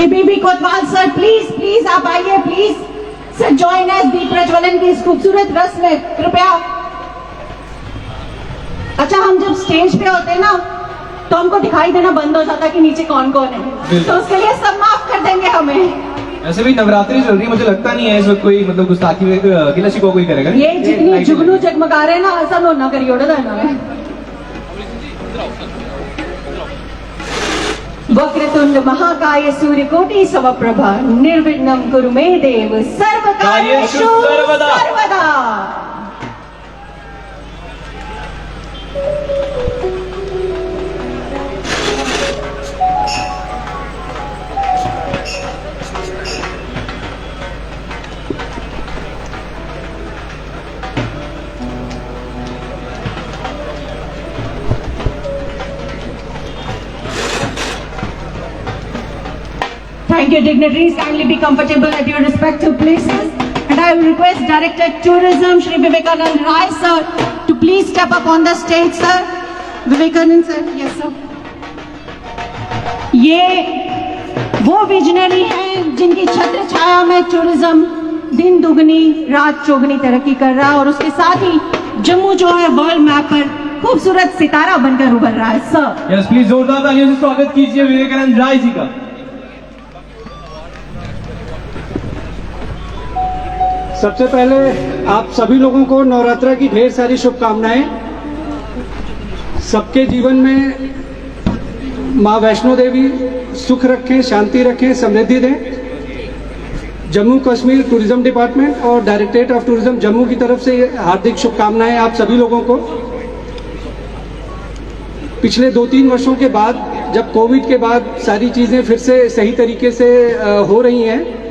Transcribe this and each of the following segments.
Shri Bibi Kotwal sir, please आप आइए please sir, join us दीप प्रज्वलन की इस खूबसूरत रस्म में कृपया। अच्छा, हम जब स्टेज पे होते हैं ना तो हमको दिखाई देना बंद हो जाता है कि नीचे कौन कौन है, तो उसके लिए सब माफ कर देंगे हमें। ऐसे भी नवरात्रि चल रही है, मुझे लगता नहीं है इस वक्त कोई मतलब गुस्ताखी गिला शिकवा कोई करेगा। ये जितनी जुगनू जगमगा रहे हैं ना, ऐसा ना करिए उड़ा ना। वक्रतुंड महाकाय सूर्यकोटि समप्रभा निर्विघ्नं कुरु मे देव सर्वकार्येषु सर्वदा। Thank you, dignitaries. Kindly be comfortable at your respective places. And I will request Director Tourism, Shri Vivekanand Rai sir, to please step up on the stage, sir. Vivekanand sir, yes sir. ये वो visionary हैं जिनकी छत्र छाया में tourism दिन दुगनी रात चौगनी तरक्की कर रहा है, और उसके साथ ही जम्मू जो है वर्ल्ड मैप पर खूबसूरत सितारा बनकर उभर रहा है। सर यस, प्लीज जोरदार तालियों से स्वागत कीजिए विवेकानंद राय जी का। सबसे पहले आप सभी लोगों को नवरात्रा की ढेर सारी शुभकामनाएं। सबके जीवन में माँ वैष्णो देवी सुख रखें, शांति रखें, समृद्धि दें। जम्मू कश्मीर टूरिज्म डिपार्टमेंट और डायरेक्टरेट ऑफ टूरिज्म जम्मू की तरफ से हार्दिक शुभकामनाएं आप सभी लोगों को। पिछले 2-3 वर्षों के बाद, जब कोविड के बाद सारी चीज़ें फिर से सही तरीके से हो रही हैं,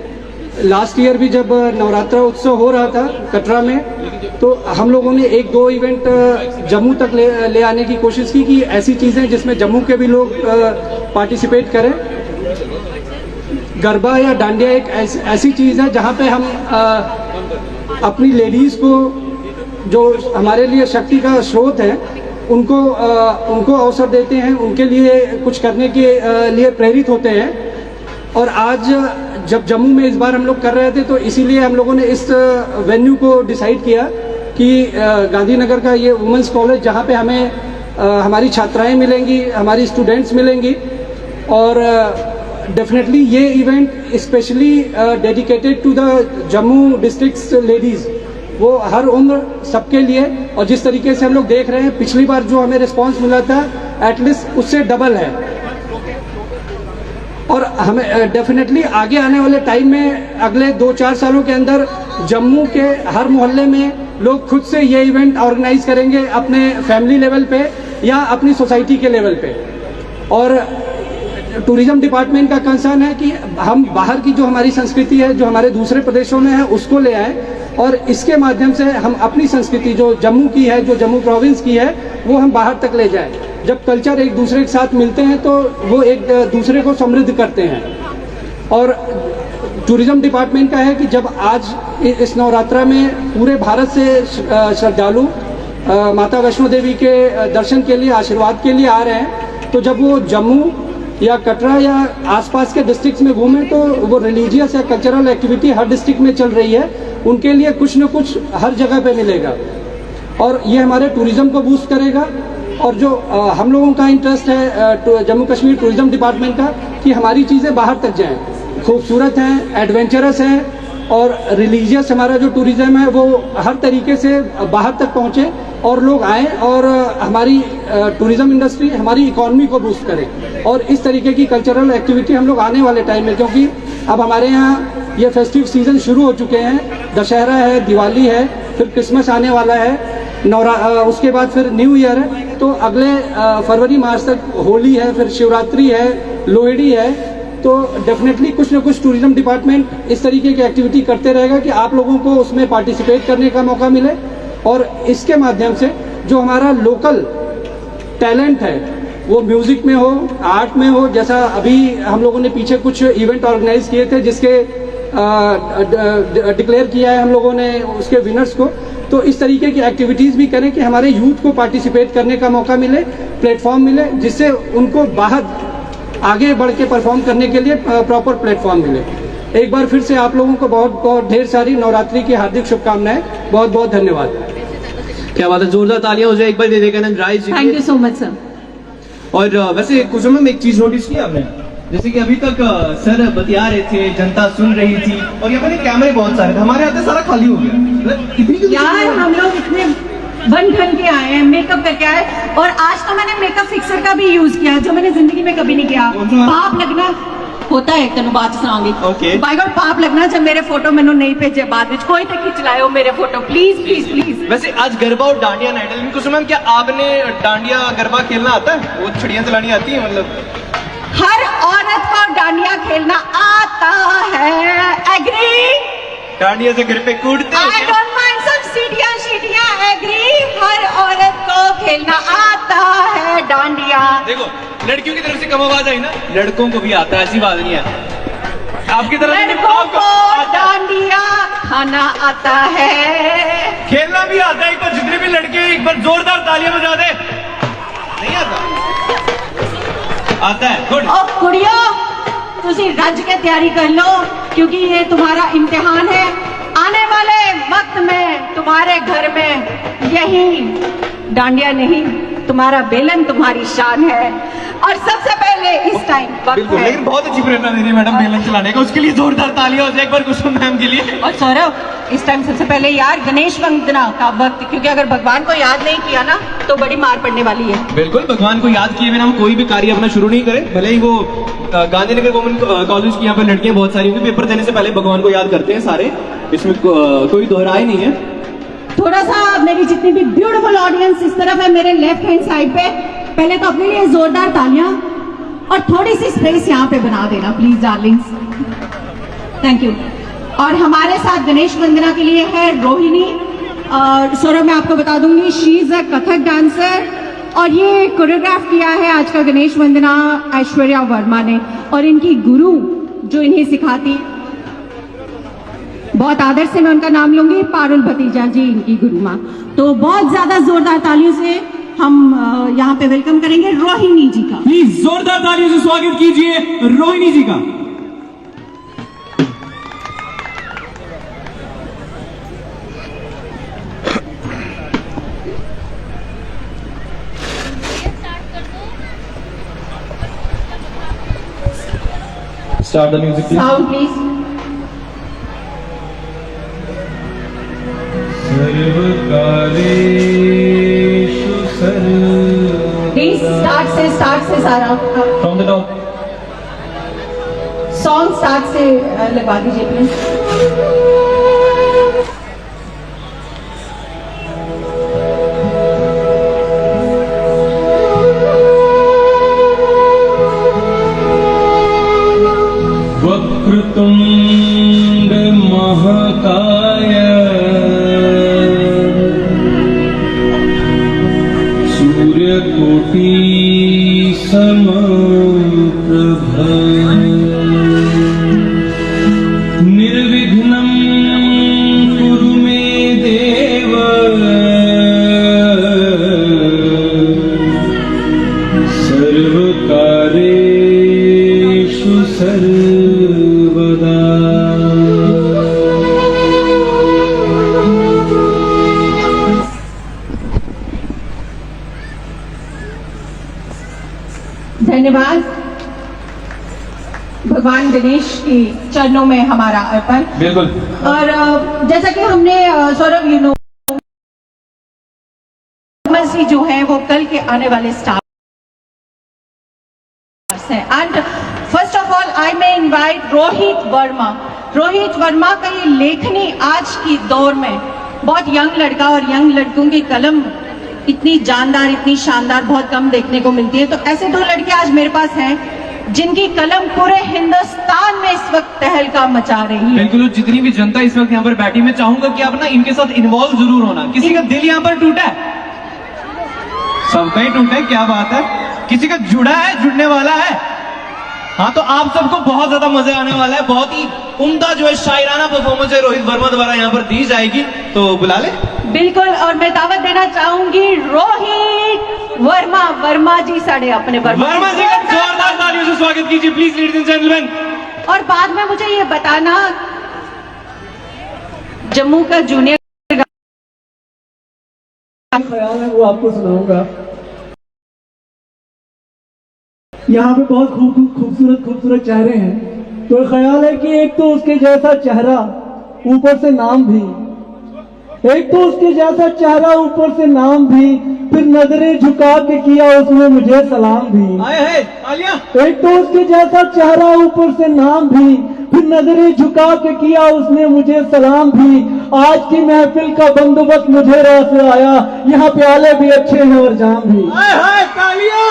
लास्ट ईयर भी जब नवरात्रा उत्सव हो रहा था कटरा में, तो हम लोगों ने 1-2 इवेंट जम्मू तक ले आने की कोशिश की कि ऐसी चीज़ें जिसमें जम्मू के भी लोग पार्टिसिपेट करें। गरबा या डांडिया एक ऐसी चीज़ है जहाँ पे हम अपनी लेडीज़ को, जो हमारे लिए शक्ति का स्रोत है, उनको अवसर देते हैं, उनके लिए कुछ करने के लिए प्रेरित होते हैं। और आज जब जम्मू में इस बार हम लोग कर रहे थे, तो इसीलिए हम लोगों ने इस वेन्यू को डिसाइड किया कि गांधीनगर का ये वुमेंस कॉलेज, जहाँ पे हमें हमारी छात्राएं मिलेंगी, हमारी स्टूडेंट्स मिलेंगी, और डेफिनेटली ये event specially dedicated to the Jammu districts ladies, वो हर उम्र सबके लिए। और जिस तरीके से हम लोग देख रहे हैं, पिछली बार जो हमें रिस्पांस मिला था एटलीस्ट उससे डबल है, और हमें डेफिनेटली आगे आने वाले टाइम में, अगले 2-4 सालों के अंदर जम्मू के हर मोहल्ले में लोग खुद से ये इवेंट ऑर्गेनाइज करेंगे, अपने फैमिली लेवल पे या अपनी सोसाइटी के लेवल पे। और टूरिज्म डिपार्टमेंट का कंसर्न है कि हम बाहर की जो हमारी संस्कृति है, जो हमारे दूसरे प्रदेशों में है, उसको ले आएँ, और इसके माध्यम से हम अपनी संस्कृति जो जम्मू की है, जो जम्मू प्रोविंस की है, वो हम बाहर तक ले जाएं। जब कल्चर एक दूसरे के साथ मिलते हैं तो वो एक दूसरे को समृद्ध करते हैं। और टूरिज्म डिपार्टमेंट का है कि जब आज इस नवरात्रा में पूरे भारत से श्रद्धालु माता वैष्णो देवी के दर्शन के लिए, आशीर्वाद के लिए आ रहे हैं, तो जब वो जम्मू या कटरा या आसपास के डिस्ट्रिक्ट्स में घूमें, तो वो रिलीजियस या कल्चरल एक्टिविटी हर डिस्ट्रिक्ट में चल रही है, उनके लिए कुछ न कुछ हर जगह पे मिलेगा, और ये हमारे टूरिज्म को बूस्ट करेगा। और जो हम लोगों का इंटरेस्ट है जम्मू कश्मीर टूरिज्म डिपार्टमेंट का, कि हमारी चीज़ें बाहर तक जाएं, खूबसूरत हैं, एडवेंचरस हैं, और रिलीजियस हमारा जो टूरिज्म है वो हर तरीके से बाहर तक पहुँचे और लोग आएँ, और हमारी टूरिज्म इंडस्ट्री, हमारी इकॉनमी को बूस्ट करे। और इस तरीके की कल्चरल एक्टिविटी हम लोग आने वाले टाइम में, क्योंकि अब हमारे यहाँ ये फेस्टिव सीजन शुरू हो चुके हैं, दशहरा है, दिवाली है, फिर क्रिसमस आने वाला है, उसके बाद फिर न्यू ईयर है, तो अगले फरवरी मार्च तक होली है, फिर शिवरात्रि है, लोहड़ी है। तो डेफिनेटली कुछ न कुछ टूरिज्म डिपार्टमेंट इस तरीके की एक्टिविटी करते रहेगा कि आप लोगों को उसमें पार्टिसिपेट करने का मौका मिले, और इसके माध्यम से जो हमारा लोकल टैलेंट है, वो म्यूज़िक में हो, आर्ट में हो, जैसा अभी हम लोगों ने पीछे कुछ इवेंट ऑर्गेनाइज किए थे जिसके डिक्लेयर किया है हम लोगों ने उसके विनर्स को, तो इस तरीके की एक्टिविटीज़ भी करें कि हमारे यूथ को पार्टिसिपेट करने का मौका मिले, प्लेटफॉर्म मिले, जिससे उनको बाहर आगे बढ़ के परफॉर्म करने के लिए प्रॉपर प्लेटफॉर्म मिले। एक बार फिर से आप लोगों को बहुत बहुत ढेर सारी नवरात्रि की हार्दिक शुभकामनाएं। बहुत बहुत धन्यवाद। क्या बात है, जोरदार तालियां हो जाए एक बार Vivekanand Rai ji thank you so much sir. और वैसे कुसुम मैम एक चीज नोटिस की आपने, जैसे कि अभी तक सर बतिया रहे थे, जनता सुन रही थी और यहाँ पर कैमरे बहुत सारे थे, हमारे आते सारा खाली हो गया। मतलब इतनी यार हम लोग इतने बन ठन के आए हैं, मेकअप करके आए, और आज तो मैंने मेकअप फिक्सर का भी यूज किया जो मैंने जिंदगी में कभी नहीं किया। पाप लगना होता है, तेन बात सुनाऊंगी। Okay. बाय गॉड पाप लगना जब मेरे फोटो मैंने नहीं भेजे बाद में, कोई तो खिंच लाए हो मेरे फोटो, प्लीज प्लीज प्लीज। वैसे आज गरबा और डांडिया नाइट है, कुसुम मैम क्या आपने डांडिया गरबा खेलना आता है? वो छड़ियां चलानी आती है? मतलब हर औरत को डांडिया खेलना आता है, एग्री? डांडिया से घर पे कूदते हैं आई क्या? डोंट माइंड सब सीढ़ियां, एग्री? हर औरत को खेलना आता है डांडिया। देखो लड़कियों की तरफ से कम आवाज आई ना, लड़कों को भी आता है, ऐसी बात नहीं है। आपकी तरफ से लड़कों आपको को आता है। डांडिया खाना आता है, खेलना भी आता है। एक बार जितने भी लड़के एक बार जोरदार तालियां बजा दे। नहीं आता? आता है, गुड। ओ कुड़ियो तुसी रज के तैयारी कर लो क्योंकि ये तुम्हारा इम्तिहान है। आने वाले वक्त में तुम्हारे घर में यही डांडिया नहीं, तुम्हारा बेलन तुम्हारी शान है। और सबसे पहले इस टाइम वक्त बिल्कुल, है। लेकिन बहुत अच्छी प्रेरणा दे रही है मैडम बेलन चलाने का, उसके लिए जोरदार तालियां हो जाए एक बार कुसुम मैम के लिए। और सौरभ इस टाइम सबसे पहले यार गणेश वंदना का वक्त, क्योंकि अगर भगवान को याद नहीं किया ना तो बड़ी मार पड़ने वाली है। बिल्कुल, भगवान को याद किए बिना हम कोई भी कार्य अपना शुरू नहीं करें। भले ही वो गांधीनगर वुमेन कॉलेज की यहाँ पर लड़कियां बहुत सारी होंगी, पेपर देने से पहले भगवान को याद करते हैं सारे, इसमें कोई दोहराई नहीं है। थोड़ा सा मेरी जितनी भी ब्यूटीफुल ऑडियंस इस तरफ है मेरे लेफ्ट हैंड साइड पे, पहले तो अपने लिए जोरदार तालियां और थोड़ी सी स्पेस यहाँ पे बना देना प्लीज डार्लिंग्स, थैंक यू। और हमारे साथ गणेश वंदना के लिए है रोहिणी। और सौरभ मैं आपको बता दूंगी she is a Kathak dancer और ये कोरियोग्राफ किया है आज का गणेश वंदना ऐश्वर्या वर्मा ने, और इनकी गुरु जो इन्हें सिखाती, बहुत आदर से मैं उनका नाम लूंगी, पारुल भतीजा जी इनकी गुरु माँ। तो बहुत ज्यादा जोरदार तालियों से हम यहाँ पे वेलकम करेंगे रोहिणी जी का। प्लीज जोरदार तालियों से स्वागत कीजिए रोहिणी जी का। Start the music please. Sound please. Please start से सारा from the top. Song start से लगवा दीजिए प्लीज। वक्रतुंड महाकाय सूर्यकोटि समप्रभ निर्विघ्नं कुरु मे देव सर्वकार्येषु सर्वदा। धन्यवाद। भगवान गणेश के चरणों में हमारा अर्पण। बिल्कुल। और जैसा कि हमने सौरभ यू नो जो है वो कल के आने वाले स्टार्स हैं। And first of all I may invite Rohit Verma. Rohit Verma का ये लेखनी आज की दौर में बहुत यंग लड़का और यंग लड़कों की कलम इतनी जानदार इतनी शानदार बहुत कम देखने को मिलती है। तो ऐसे दो लड़के आज मेरे पास हैं जिनकी कलम पूरे हिंदुस्तान में इस वक्त तहलका मचा रही है। बिल्कुल, जितनी भी जनता इस वक्त यहाँ पर बैठी, मैं चाहूंगा कि आप ना इनके साथ इन्वॉल्व जरूर होना। किसी का दिल यहाँ पर टूटा है? सबका ही टूटा है, क्या बात है। किसी का जुड़ा है, जुड़ने वाला है? हाँ, तो आप सबको बहुत ज्यादा मजा आने वाला है। बहुत ही उम्दा जो है शायराना परफॉर्मेंस है रोहित वर्मा द्वारा यहाँ पर दी जाएगी, तो बुला ले। बिल्कुल, और मैं दावत देना चाहूंगी रोहित वर्मा जी साढ़े अपने वर्मा जी का जोरदार तालियों से स्वागत कीजिए प्लीज लेडीज एंड जेंटलमैन। और बाद में मुझे ये बताना, जम्मू का जूनियर ख्याल है वो आपको सुनाऊंगा। यहाँ पे बहुत खूबसूरत चेहरे हैं, तो ख्याल है कि एक तो उसके जैसा चेहरा ऊपर से नाम भी, एक तो उसके जैसा चेहरा ऊपर से नाम भी, फिर नजरें झुका के किया उसने मुझे सलाम भी। आए हैं तालियां। एक तो उसके जैसा चेहरा ऊपर से नाम भी, फिर नजरें झुका के किया उसने मुझे सलाम भी। आज की महफिल का बंदोबस्त मुझे राह से आया, यहाँ प्याले भी अच्छे हैं और जाम भी। आए हैं तालियां।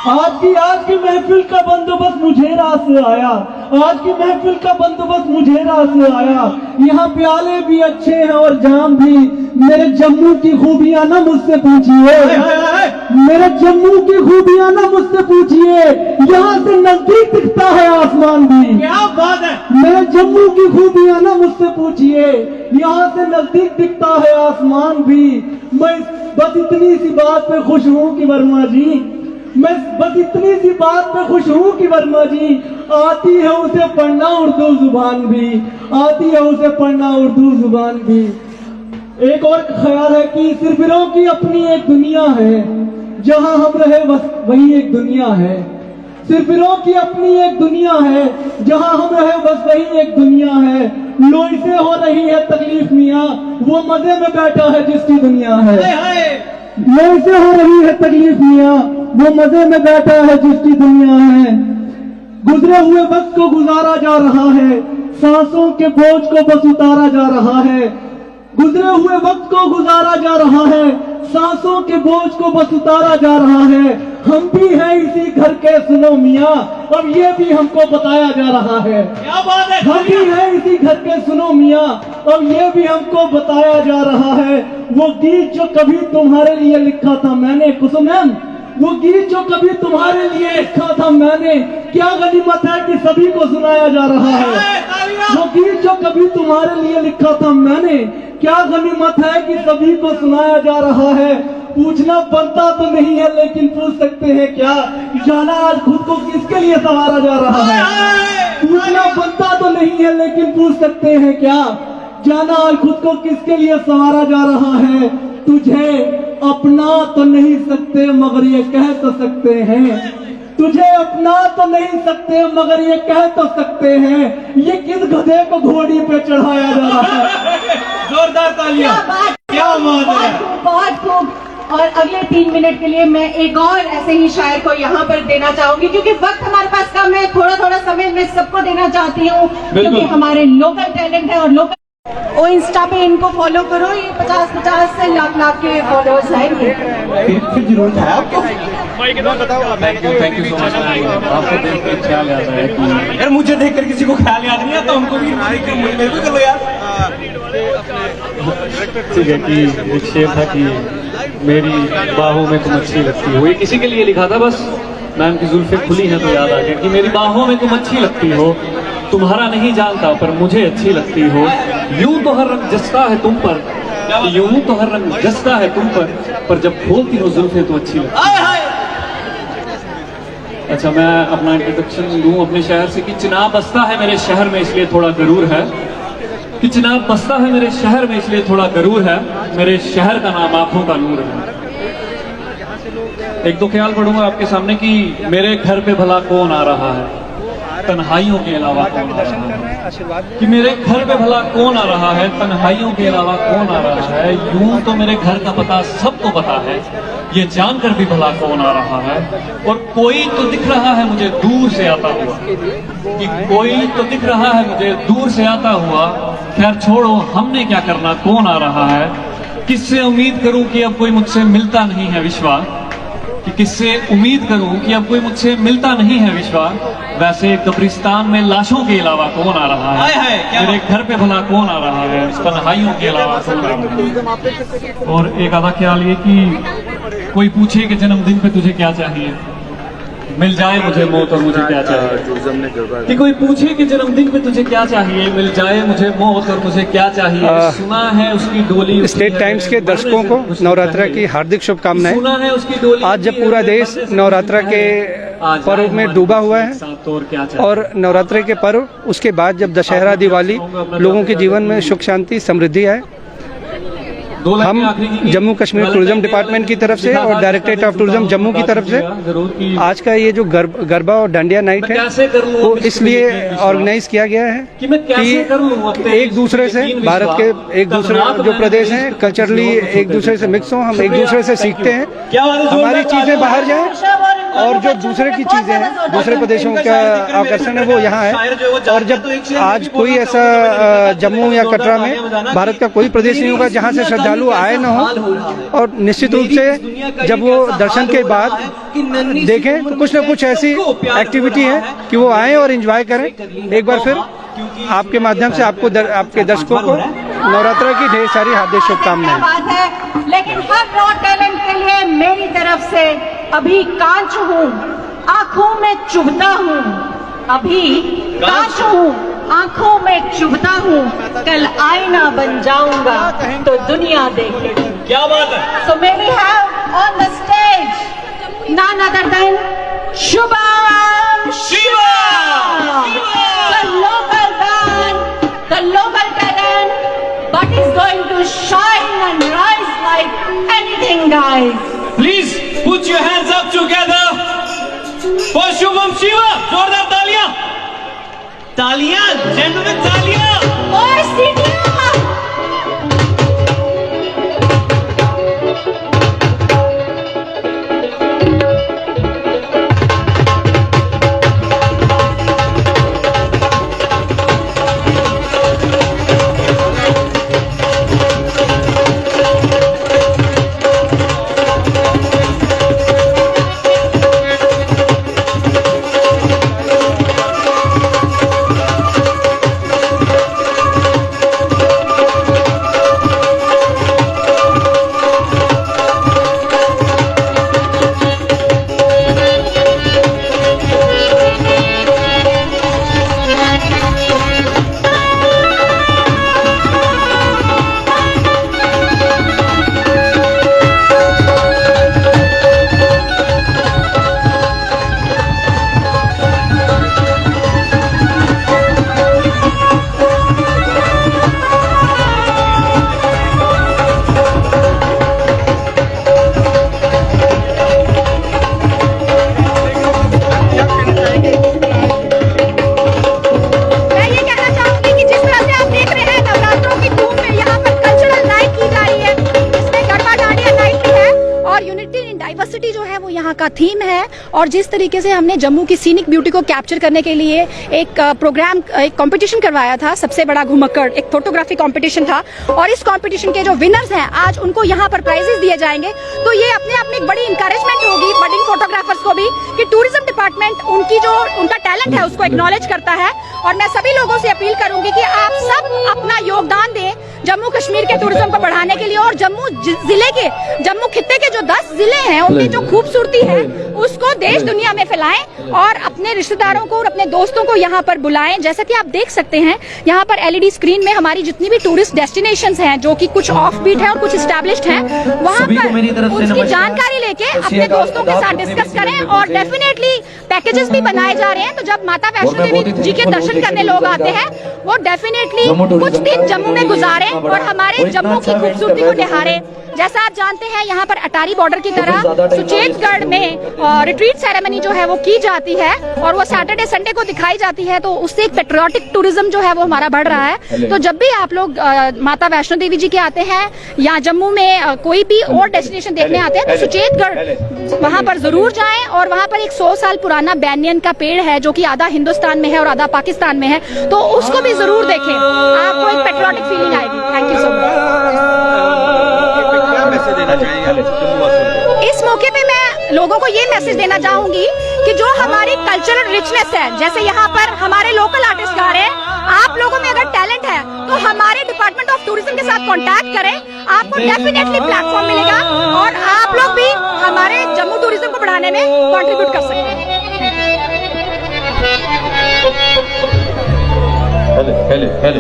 आज की महफिल का बंदोबस्त मुझे राह से आया, आज की महफिल का बंदोबस्त मुझे राह से आया। यहाँ प्याले भी अच्छे हैं और जाम भी। मेरे जम्मू की खूबियां ना मुझसे पूछिए, मेरे जम्मू की खूबियां ना मुझसे पूछिए, यहाँ से नजदीक दिखता है आसमान भी। क्या बात है। मेरे जम्मू की खूबियां ना मुझसे पूछिए, यहाँ से नजदीक दिखता है आसमान भी। मैं बस इतनी सी बात पे खुश हूँ कि वर्मा जी, मैं बस इतनी सी बात पे खुश हूँ कि वर्मा जी, आती है उसे पढ़ना उर्दू जुबान भी, आती है उसे पढ़ना उर्दू जुबान भी। एक और ख्याल है कि सिरफिरों की अपनी एक दुनिया है, जहाँ हम रहे बस वही एक दुनिया है। सिरफिरों की अपनी एक दुनिया है, जहाँ हम रहे बस वही एक दुनिया है। लोई से हो रही है तकलीफ मियाँ, वो मजे में बैठा है जिसकी दुनिया है। लोई से हो रही है तकलीफ मियाँ, वो मजे में बैठा है जिसकी दुनिया है। गुजरे हुए वक्त को गुजारा जा रहा है, सांसों के बोझ को बस उतारा जा रहा है। गुजरे हुए वक्त को गुजारा जा रहा है, सांसों के बोझ को बस उतारा जा रहा है। हम भी हैं इसी घर के सुनो मियाँ, अब ये भी हमको बताया जा रहा है। क्या बात है। हम भी हैं इसी घर के सुनो मियाँ, अब ये भी हमको बताया जा रहा है। वो गीत जो कभी तुम्हारे लिए लिखा था मैंने, कुसुम, वो गीत जो कभी तुम्हारे लिए लिखा था मैंने, क्या गनीमत है कि सभी को सुनाया जा रहा है। वो गीत जो कभी तुम्हारे लिए लिखा था मैंने, क्या गनीमत है कि सभी को सुनाया जा रहा है। पूछना बनता तो नहीं है लेकिन पूछ सकते हैं क्या, जाना आज खुद को किसके लिए संवारा जा रहा है। पूछना बनता तो नहीं है लेकिन पूछ सकते हैं क्या, जाना आज खुद को किसके लिए संवारा जा रहा है। तुझे अपना तो नहीं सकते मगर ये कह तो सकते हैं, तुझे अपना तो नहीं सकते मगर ये कह तो सकते हैं, ये किस गधे को घोड़ी पे चढ़ाया जा रहा है। जोरदार तालियां। क्या बात है। बहुत खूब। और अगले 3 मिनट के लिए मैं एक और ऐसे ही शायर को यहाँ पर देना चाहूंगी, क्योंकि वक्त हमारे पास कम है। थोड़ा समय मैं सबको देना चाहती हूँ, क्योंकि हमारे लोकल टैलेंट है। और लोकल ओ इंस्टा पे इनको फॉलो करो, ये 50 से लाख के फॉलोअर्स आएंगे। फिर जरूरत है आपको। Thank you so much. आपको देख कर ख्याल आता है कि यार मुझे देखकर किसी को ख्याल याद नहीं आता, हमको भी मेरे को चलो यार। ठीक है कि एक शेर था कि मेरी बाहों में तुम अच्छी लगती हो, ये किसी के लिए लिखा था बस। मैम की जुल्फें खुली हैं तो याद आ गया कि मेरी बाहों में तुम अच्छी लगती हो, तुम्हारा नहीं जानता पर मुझे अच्छी लगती हो। यूं तो हर रंग जसता है तुम पर, यूं तो हर रंग जसता है तुम पर जब खोलती हो जुल्फें तो अच्छी लगती है। अच्छा, मैं अपना इंट्रोडक्शन दूं अपने शहर से कि चिनाब बसता है मेरे शहर में इसलिए थोड़ा गरूर है, कि चिनाब बसता है मेरे शहर में इसलिए थोड़ा गरूर है, मेरे शहर का नाम आंखों का नूर है। एक दो ख्याल पढ़ूंगा आपके सामने कि मेरे घर पे भला कौन आ रहा है, तन्हाइयों के अलावा कौन आ रहा है, कि मेरे घर पे भला कौन आ रहा है, तन्हाइयों के अलावा कौन आ रहा है। यूं तो मेरे घर का पता सबको पता है, ये जानकर भी भला कौन आ रहा है। और कोई तो दिख रहा है मुझे दूर से आता हुआ, कि कोई तो दिख रहा है मुझे दूर से आता हुआ। खैर छोड़ो, हमने क्या करना, कौन आ रहा है। किससे उम्मीद करूं कि अब कोई मुझसे मिलता नहीं है विश्वा, कि किससे उम्मीद करूं कि अब कोई मुझसे मिलता नहीं है विश्वा। वैसे कब्रिस्तान में लाशों के अलावा कौन आ रहा है, मेरे घर पे भला कौन आ रहा है, तन्हाइयों के अलावा कौन आ रहा है। और एक आधा ख्याल ये कि कोई पूछे कि जन्मदिन पे तुझे क्या चाहिए, मिल जाए मुझे मौत और मुझे क्या चाहिए। कि कोई पूछे कि जन्मदिन पे तुझे क्या चाहिए, मिल जाए मुझे मौत और मुझे क्या चाहिए। सुना है उसकी डोली। स्टेट टाइम्स के दर्शकों को नवरात्रा की हार्दिक शुभकामनाएं। सुना है उसकी डोली। आज जब पूरा देश नवरात्रा के पर्व में डूबा हुआ है और नवरात्रे के पर्व, उसके बाद जब दशहरा दिवाली, लोगों के जीवन में सुख शांति समृद्धि आए, हम जम्मू कश्मीर टूरिज्म डिपार्टमेंट की तरफ से और डायरेक्टरेट ऑफ टूरिज्म जम्मू की तरफ से आज का ये जो गरबा और डांडिया नाइट है वो इसलिए ऑर्गेनाइज किया गया है कि एक दूसरे से, भारत के एक दूसरे जो प्रदेश हैं, कल्चरली एक दूसरे से मिक्स हों, हम एक दूसरे से सीखते हैं, हमारी चीजें बाहर जाएं और जो दूसरे की चीजें हैं, दूसरे प्रदेशों का आकर्षण है वो यहाँ है। और जब आज कोई ऐसा जम्मू या कटरा में भारत का कोई प्रदेश नहीं होगा जहाँ से श्रद्धालु आए न हो, और निश्चित रूप से जब वो दर्शन के बाद देखें तो कुछ न कुछ ऐसी एक्टिविटी है कि वो आए और एंजॉय करें। एक बार फिर आपके माध्यम से आपके दर्शकों को नवरात्रा की ढेर सारी हार्दिक शुभकामनाएं। लेकिन हर रॉ टैलेंट के लिए मेरी तरफ से अभी कांच हूँ, आंखों में चुभता हूँ, अभी कांच हूँ, आंखों में चुभता हूँ, कल आईना बन जाऊंगा तो दुनिया देखेगी। क्या बात है। So may we have on the stage none other than Shubham Shiva, the local band, the local talent, but is going to shine and rise like anything, guys. Please put your hands up together for Shubham Shiva. जोरदार तालियां, तालियां, gentleman तालियां। और सीटियां। का theme है। और जिस तरीके से हमने जम्मू की सीनिक ब्यूटी को कैप्चर करने के लिए एक प्रोग्राम, एक कंपटीशन करवाया था, सबसे बड़ा घुमक्कड़ एक फोटोग्राफी कंपटीशन था, और इस कंपटीशन के जो विनर्स हैं आज उनको यहाँ पर प्राइजेस दिए जाएंगे। तो ये अपने आप में एक बड़ी इंकरेजमेंट होगी बडिंग फोटोग्राफर्स को भी कि टूरिज्म डिपार्टमेंट उनका टैलेंट है उसको एक्नॉलेज करता है। और मैं सभी लोगों से अपील करूंगी कि आप सब अपना योगदान दें जम्मू कश्मीर के टूरिज्म को बढ़ाने के लिए, और जम्मू खित्ते के जो 10 जिले हैं उनकी जो खूबसूरती है उसको देश दुनिया में फैलाएं और अपने रिश्तेदारों को और अपने दोस्तों को यहाँ पर बुलाएं। जैसा कि आप देख सकते हैं यहाँ पर LED स्क्रीन में हमारी जितनी भी टूरिस्ट डेस्टिनेशंस हैं, जो कि कुछ ऑफ बीट है और कुछ एस्टैब्लिश्ड हैं, वहाँ पर उसकी जानकारी लेके अपने दोस्तों के साथ डिस्कस करें। और डेफिनेटली पैकेजेस भी बनाए जा रहे हैं, तो जब माता वैष्णो देवी जी के दर्शन करने लोग आते हैं वो डेफिनेटली कुछ दिन जम्मू में गुजारें और हमारे जम्मू की खूबसूरती को निहारें। जैसा आप जानते हैं यहाँ पर अटारी बॉर्डर की तरह सुचेतगढ़ में रिट्रीट सेरेमनी जो है वो की जाती है और वो सैटरडे संडे को दिखाई जाती है, तो उससे एक पेट्रियोटिक टूरिज्म जो है वो हमारा बढ़ रहा है। तो जब भी आप लोग माता वैष्णो देवी जी के आते हैं या जम्मू में कोई भी और डेस्टिनेशन देखने आते हैं तो सुचेतगढ़ वहाँ पर जरूर जाएं। और वहाँ पर एक 100 साल पुराना बैनियन का पेड़ है जो कि आधा हिंदुस्तान में है और आधा पाकिस्तान में है, तो उसको भी जरूर देखें, आपको एक पेट्रियोटिक फीलिंग आएगी। Thank you so much. इस मौके पे मैं लोगों को ये मैसेज देना चाहूंगी कि जो हमारी कल्चरल रिचनेस है, जैसे यहाँ पर हमारे लोकल आर्टिस्ट गा रहे हैं, आप लोगों में अगर टैलेंट है तो हमारे डिपार्टमेंट ऑफ टूरिज्म के साथ कांटेक्ट करें, आपको डेफिनेटली प्लेटफॉर्म मिलेगा और आप लोग भी हमारे जम्मू टूरिज्म को बढ़ाने में कंट्रीब्यूट कर सकते हैं। हेले इधर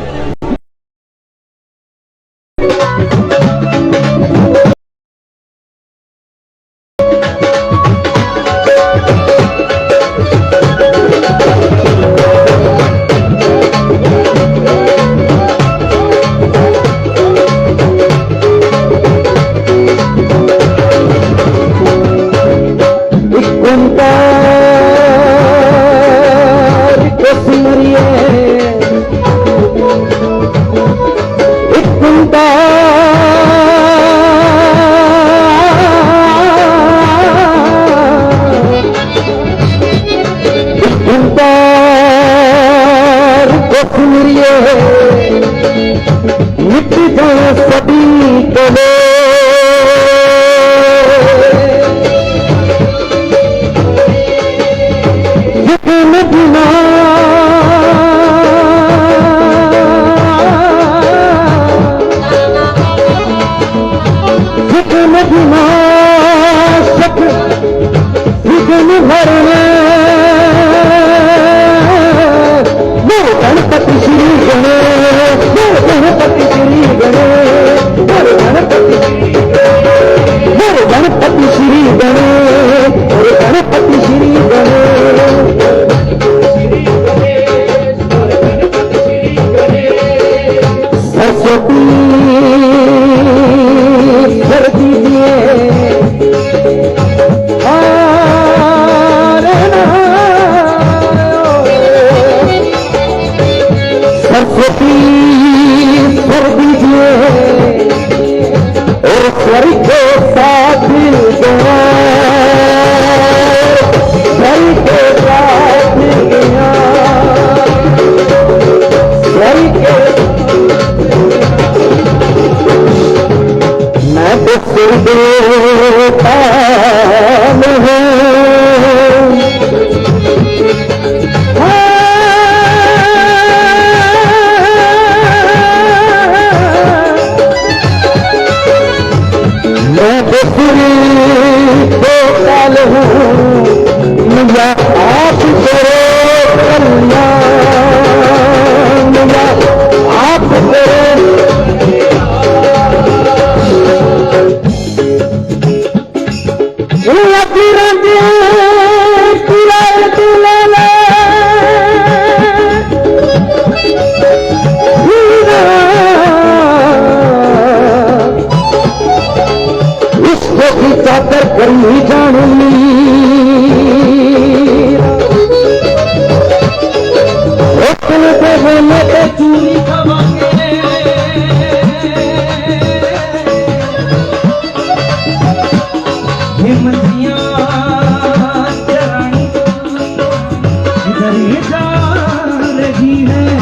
ही जा रही है